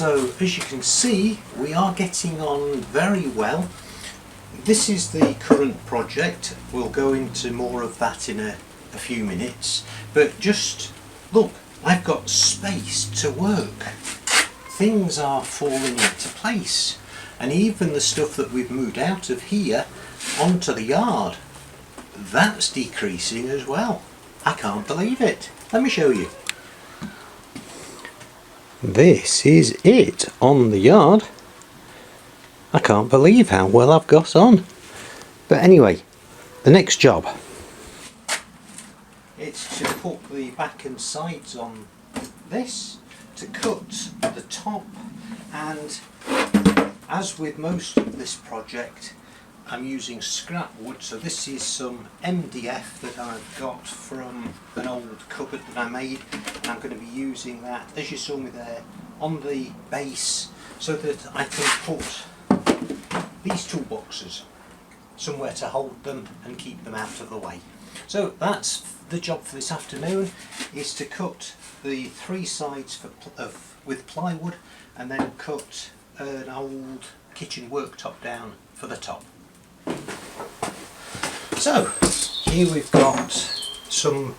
So as you can see, we are getting on very well. This is the current project. We'll go into more of that in a few minutes, but just look, I've got space to work. Things are falling into place, and even the stuff that we've moved out of here onto the yard, that's decreasing as well. I can't believe it. Let me show you. This is it on the yard. I can't believe how well I've got on. But anyway, the next job, it's to put the back and sides on this, to cut the top, and as with most of this project, I'm using scrap wood. So this is some MDF that I've got from an old cupboard that I made, and I'm going to be using that, as you saw me there, on the base, so that I can put these toolboxes somewhere to hold them and keep them out of the way. So that's the job for this afternoon, is to cut the three sides with plywood, and then cut an old kitchen worktop down for the top. So here we've got some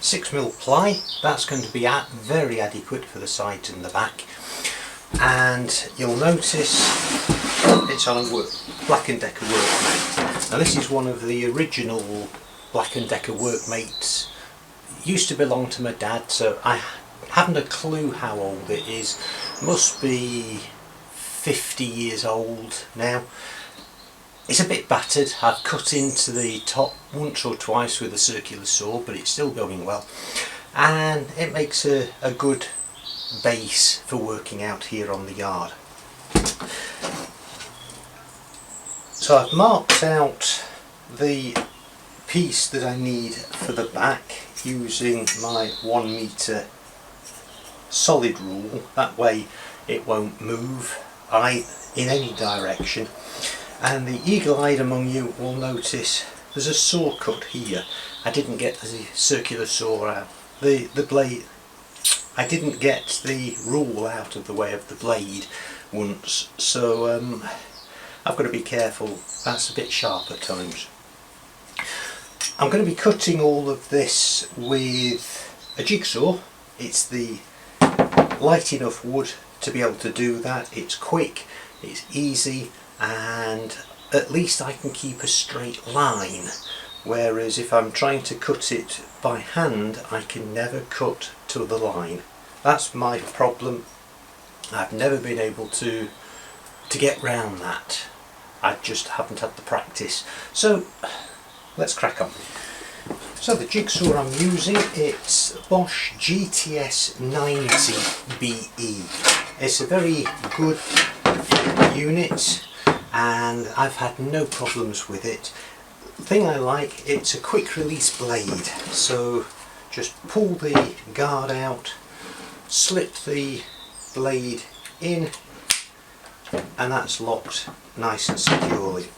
6mm ply. That's going to be very adequate for the sides and the back, and you'll notice it's on a Black & Decker workmate. Now this is one of the original Black & Decker workmates. It used to belong to my dad, so I haven't a clue how old it is. Must be 50 years old now. It's a bit battered. I've cut into the top once or twice with a circular saw, but it's still going well, and it makes a good base for working out here on the yard. So I've marked out the piece that I need for the back using my 1 metre solid rule. That way it won't move in any direction. And the eagle-eyed among you will notice there's a saw cut here. I didn't get the circular saw out. The blade, I didn't get the rule out of the way of the blade once, so I've got to be careful. That's a bit sharp at times. I'm going to be cutting all of this with a jigsaw. It's the light enough wood to be able to do that. It's quick, it's easy, and at least I can keep a straight line, whereas if I'm trying to cut it by hand, I can never cut to the line. That's my problem. I've never been able to get round that. I just haven't had the practice. So let's crack on. So the jigsaw I'm using, it's Bosch GTS 90BE. It's a very good unit, and I've had no problems with it. The thing I like, it's a quick release blade, so just pull the guard out, slip the blade in, and that's locked nice and securely.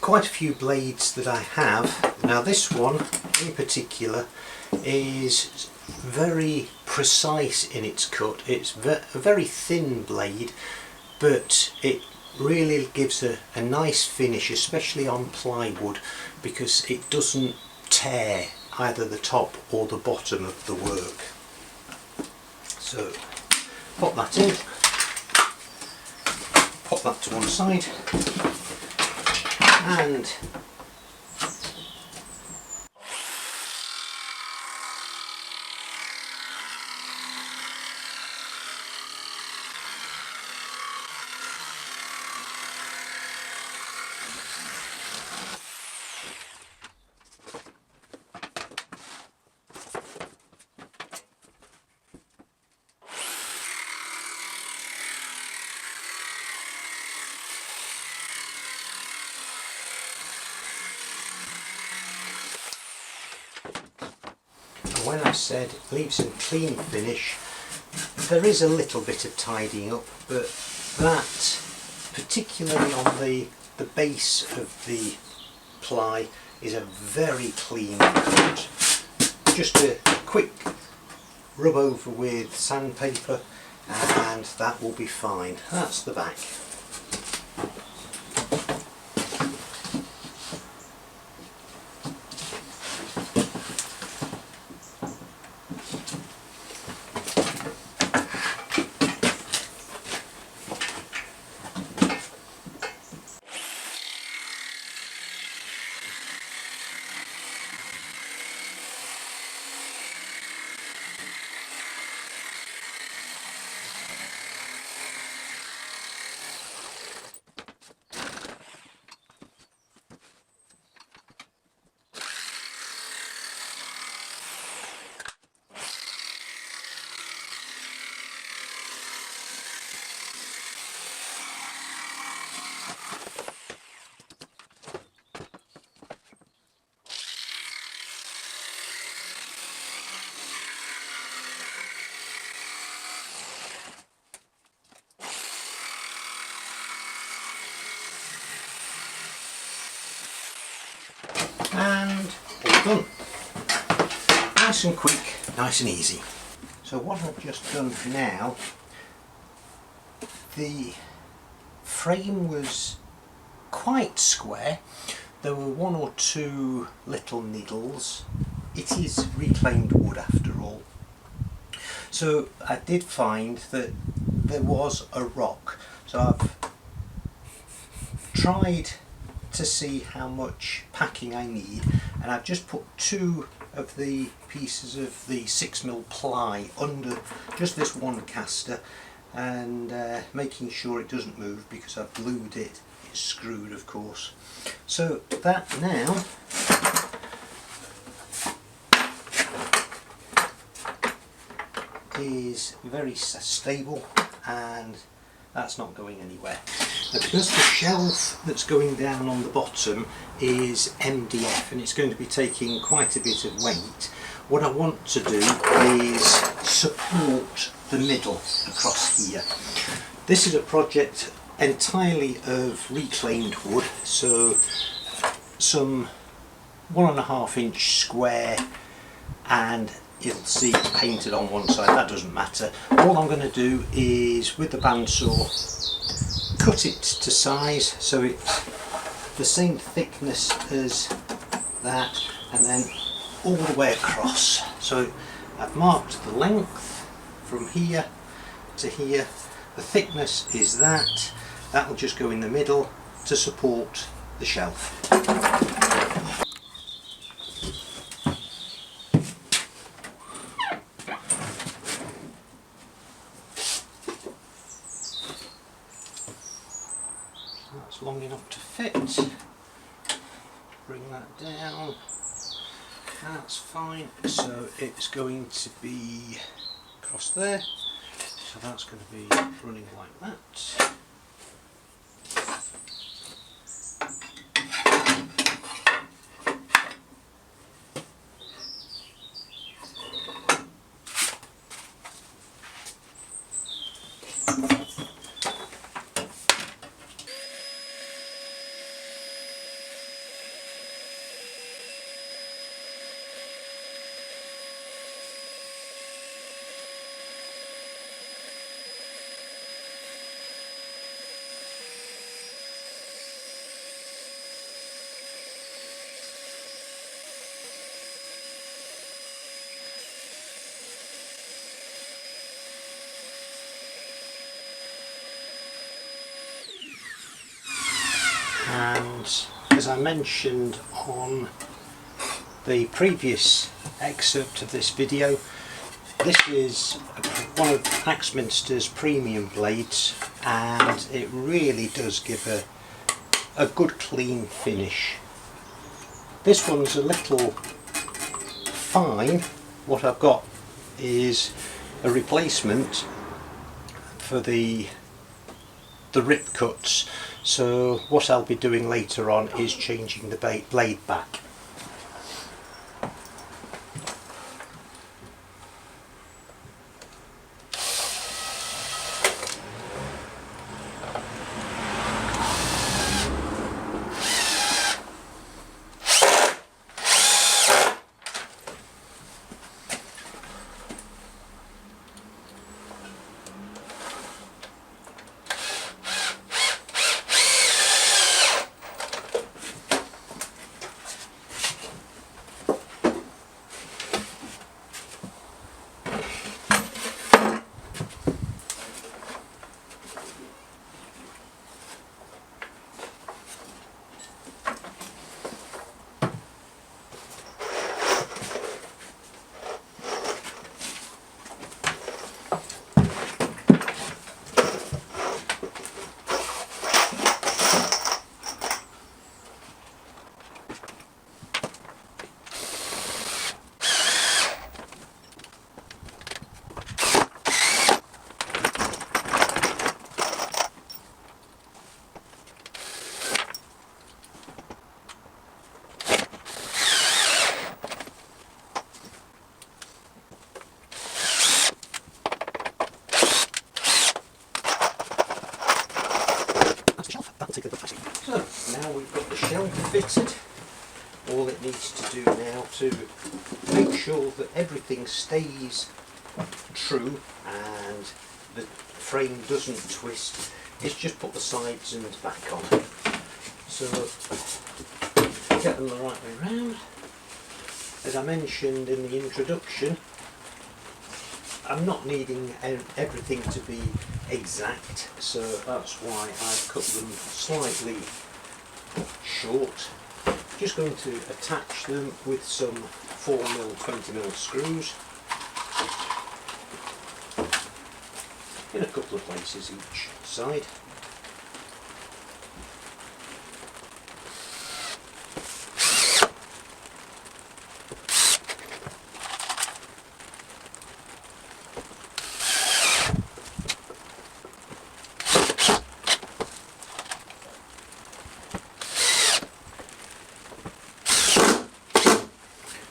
Quite a few blades that I have. Now this one in particular is very precise in its cut. It's a very thin blade, but it really gives a nice finish, especially on plywood, because it doesn't tear either the top or the bottom of the work. So pop that in, pop that to one side, and when I said leave some clean finish, there is a little bit of tidying up, but that, particularly on the base of the ply, is a very clean cut. just a quick rub over with sandpaper and that will be fine. That's the back. And all done. Nice and quick, nice and easy. So what I've just done now, the frame was quite square. There were one or two little needles. It is reclaimed wood after all. So I did find that there was a rock. So I've tried to see how much packing I need, and I've just put 2 of the pieces of the 6mm ply under just this one caster, and making sure it doesn't move because I've glued it. It's screwed, of course. So that now is very stable, and that's not going anywhere. Now, because the shelf that's going down on the bottom is MDF and it's going to be taking quite a bit of weight, what I want to do is support the middle across here. This is a project entirely of reclaimed wood, so some 1.5 inch square, and you'll see it painted on one side. That doesn't matter. All I'm going to do is, with the bandsaw, cut it to size so it's the same thickness as that, and then all the way across. So I've marked the length from here to here. The thickness is that. That will just go in the middle to support the shelf. That's long enough to fit. Bring that down. That's fine. So it's going to be across there. So that's going to be running like that. And as I mentioned on the previous excerpt of this video, this is one of Axminster's premium blades, and it really does give a good clean finish. This one's a little fine. What I've got is a replacement for the rip cuts. So what I'll be doing later on is changing the blade back. fitted. All it needs to do now to make sure that everything stays true and the frame doesn't twist is just put the sides and back on. So get them the right way round. As I mentioned in the introduction, I'm not needing everything to be exact, so that's why I've cut them slightly short. Just going to attach them with some 4mm 20mm screws in a couple of places each side.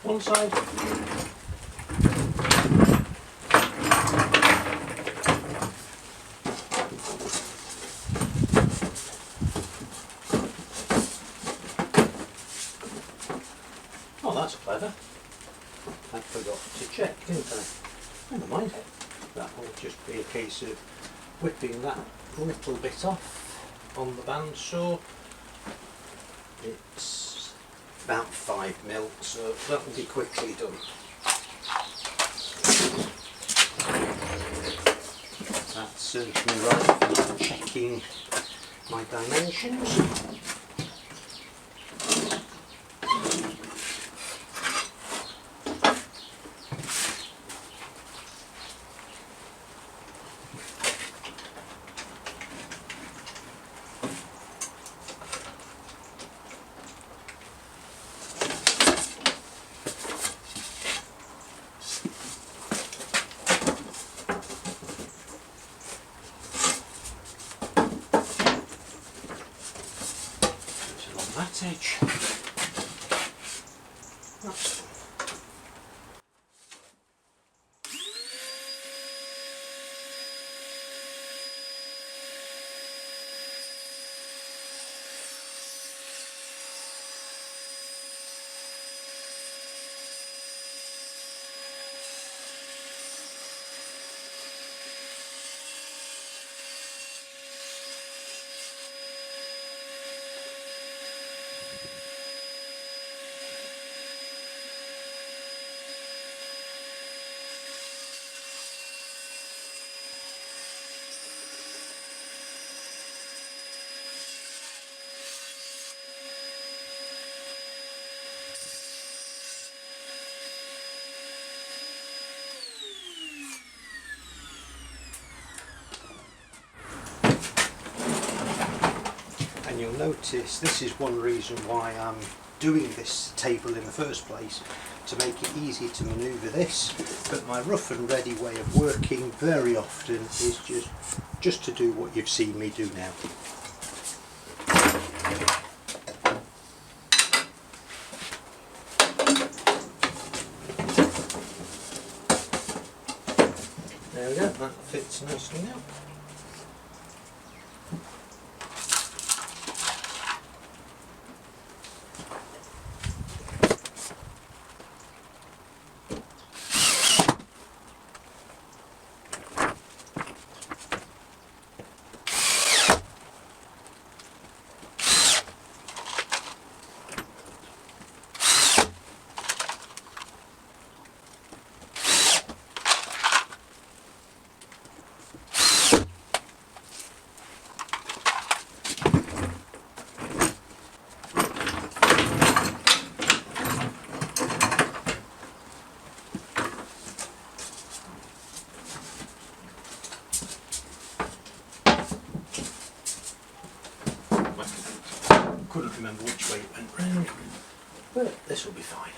One side. Oh, that's clever. I forgot to check, didn't I? Never mind. That will just be a case of whipping that little bit off on the bandsaw. It's about 5mm, so that will be quickly done. That's certainly right for checking my dimensions. That edge. That's fine. And you'll notice this is one reason why I'm doing this table in the first place, to make it easy to manoeuvre this, but my rough and ready way of working very often is just to do what you've seen me do now. There we go, that fits nicely now. Couldn't remember which way it went round, but this will be fine.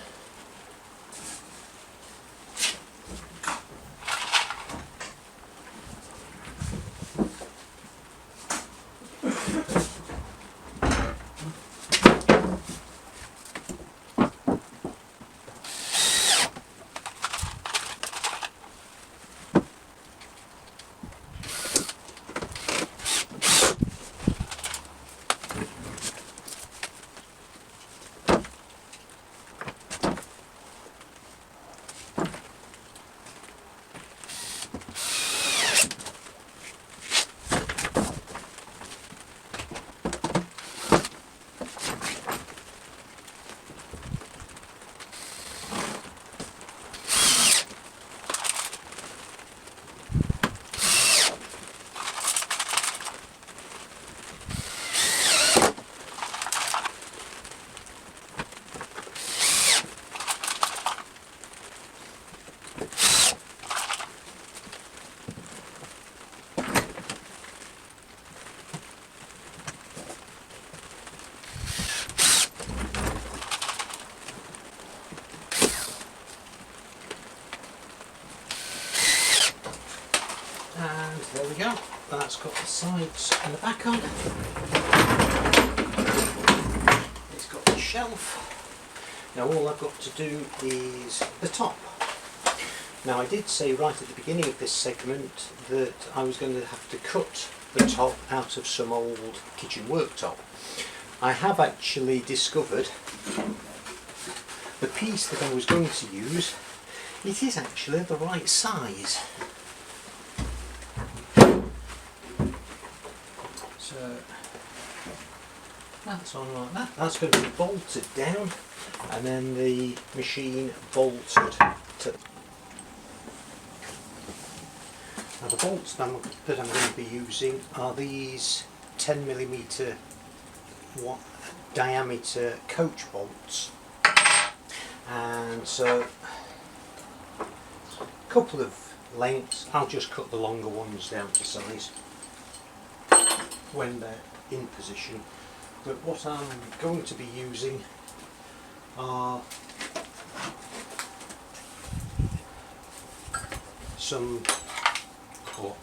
there we go. That's got the sides and the back on. It's got the shelf. Now all I've got to do is the top. Now I did say right at the beginning of this segment that I was going to have to cut the top out of some old kitchen worktop. I have actually discovered the piece that I was going to use, it is actually the right size. So that's on like that. That's going to be bolted down and then the machine bolted to. Now the bolts that I'm going to be using are these 10mm diameter coach bolts, and so a couple of lengths. I'll just cut the longer ones down to size when they're in position, but what I'm going to be using are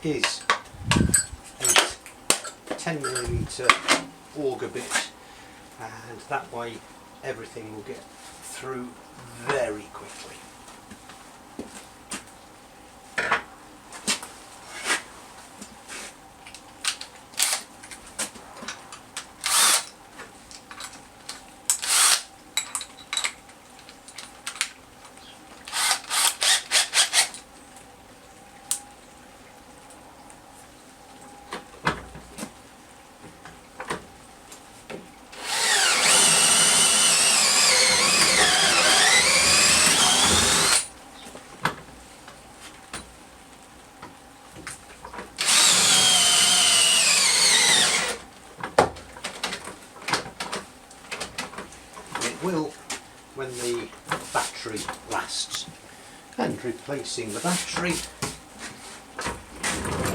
is a 10mm auger bit, and that way everything will get through very quickly. Will when the battery lasts, and replacing the battery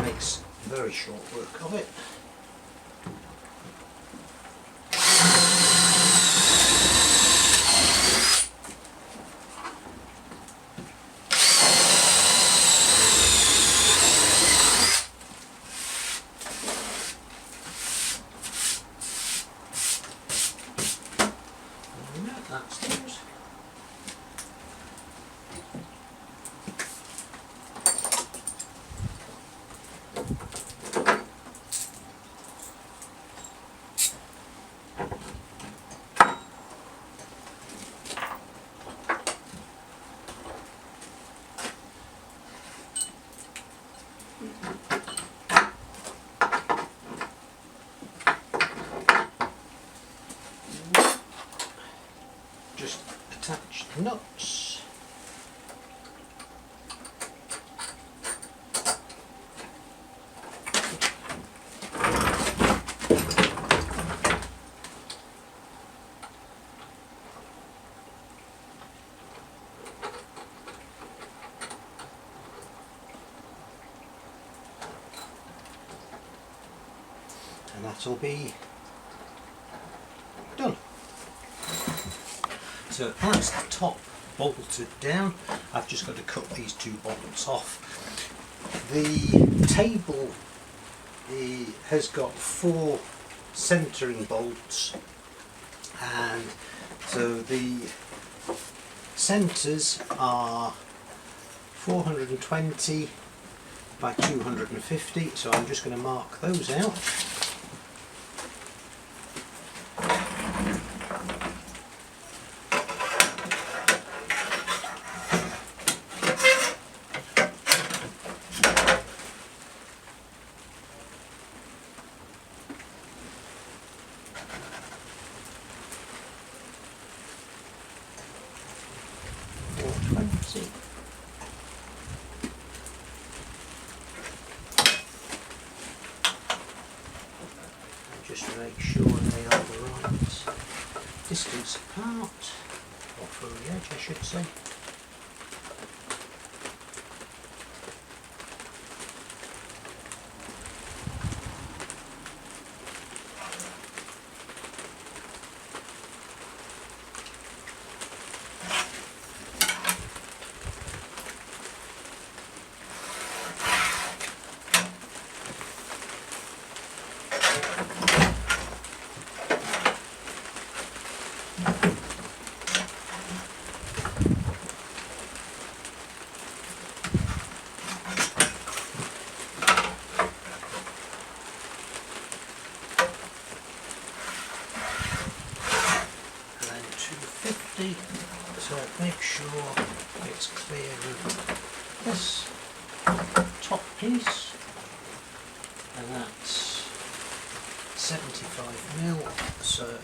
makes very short work of it. That's those. Just attach the nuts. And that'll be done. So that's the top bolted down. I've just got to cut these two bolts off. The table has got 4 centering bolts, and so the centers are 420 by 250, so I'm just going to mark those out. Just to make sure they are the right distance apart, or from the edge I should say. spare of this top piece, and that's 75mm,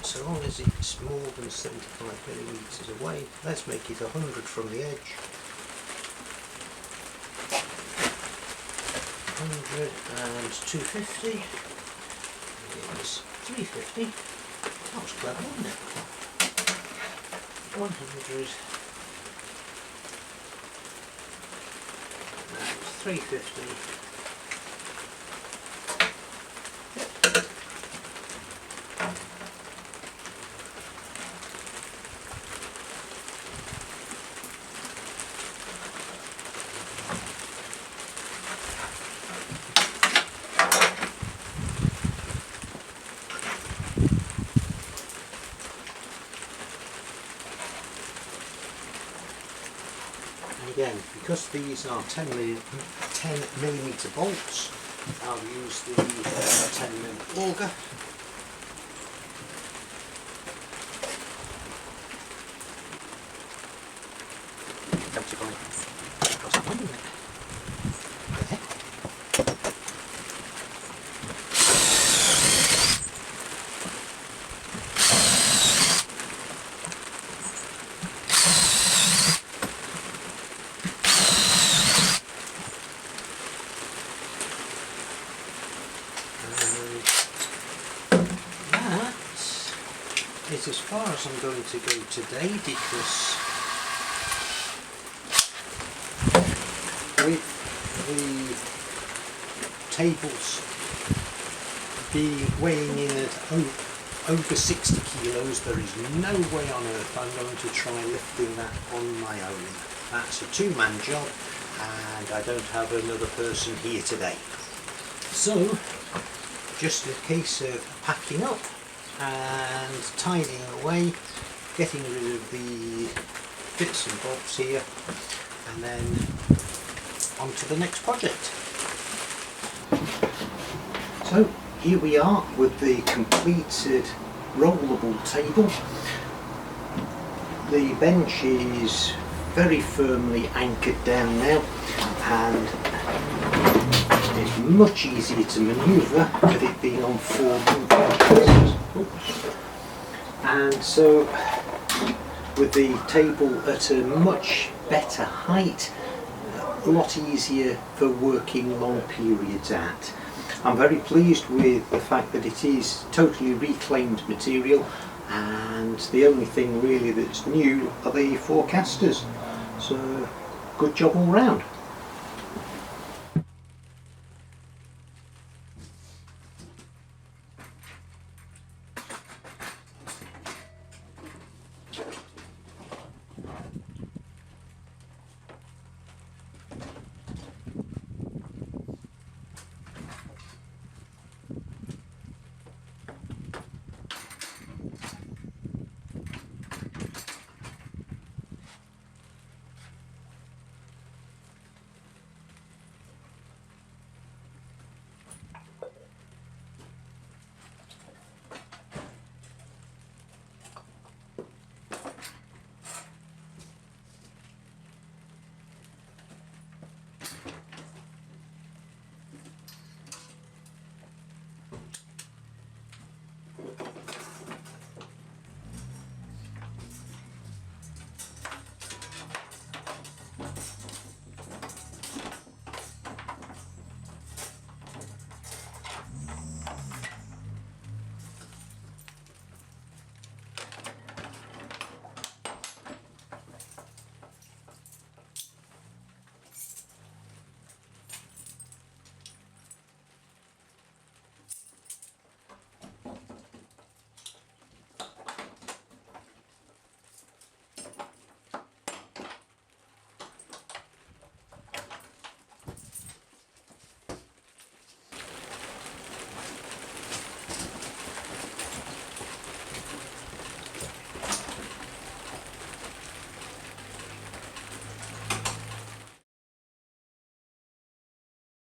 so long as it's more than 75mm away. Let's make it 100 from the edge. 100 and 250 is 350. That was clever, wasn't it? 100 and 350. Again, because these are 10mm bolts, I'll use the 10mm auger. Is as far as I'm going to go today, because with the tables being weighing in at over 60 kilos, there is no way on earth I'm going to try lifting that on my own. That's a two-man job and I don't have another person here today. So just a case of packing up and tidying away, getting rid of the bits and bobs here, and then on to the next project. So here we are with the completed rollable table. The bench is very firmly anchored down now and it's much easier to manoeuvre with it being on 4 movable pieces. And so with the table at a much better height, a lot easier for working long periods at. I'm very pleased with the fact that it is totally reclaimed material, and the only thing really that's new are the 4 casters. So good job all round.